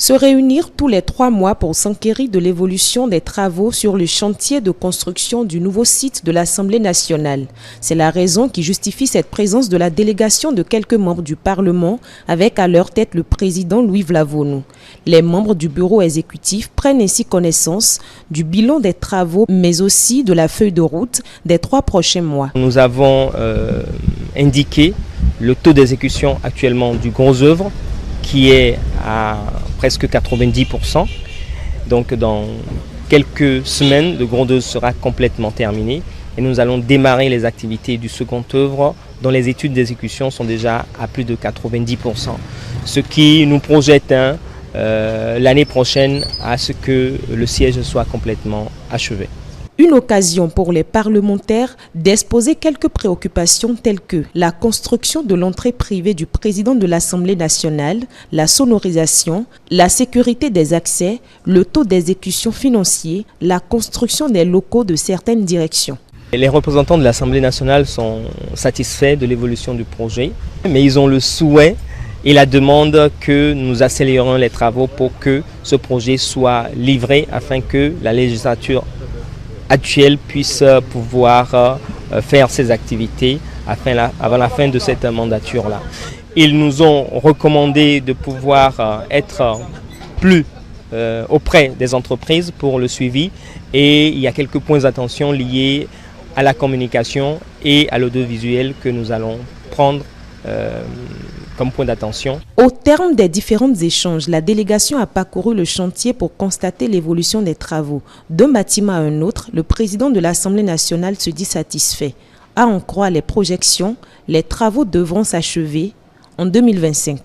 Se réunir tous les 3 mois pour s'enquérir de l'évolution des travaux sur le chantier de construction du nouveau site de l'Assemblée nationale. C'est la raison qui justifie cette présence de la délégation de quelques membres du Parlement, avec à leur tête le président Louis Vlavonou. Les membres du bureau exécutif prennent ainsi connaissance du bilan des travaux, mais aussi de la feuille de route des 3 prochains mois. Nous avons indiqué le taux d'exécution actuellement du gros œuvre, qui est à presque 90%. Donc dans quelques semaines, le gros œuvre sera complètement terminé et nous allons démarrer les activités du second œuvre dont les études d'exécution sont déjà à plus de 90%. Ce qui nous projette l'année prochaine à ce que le siège soit complètement achevé. Une occasion pour les parlementaires d'exposer quelques préoccupations telles que la construction de l'entrée privée du président de l'Assemblée nationale, la sonorisation, la sécurité des accès, le taux d'exécution financier, la construction des locaux de certaines directions. Les représentants de l'Assemblée nationale sont satisfaits de l'évolution du projet, mais ils ont le souhait et la demande que nous accélérions les travaux pour que ce projet soit livré afin que la législature actuelle puisse pouvoir faire ses activités avant la fin de cette mandature-là. Ils nous ont recommandé de pouvoir être plus auprès des entreprises pour le suivi et il y a quelques points d'attention liés à la communication et à l'audiovisuel que nous allons prendre comme point d'attention. Au terme des différents échanges, la délégation a parcouru le chantier pour constater l'évolution des travaux. D'un bâtiment à un autre, le président de l'Assemblée nationale se dit satisfait. À en croire les projections, les travaux devront s'achever en 2025.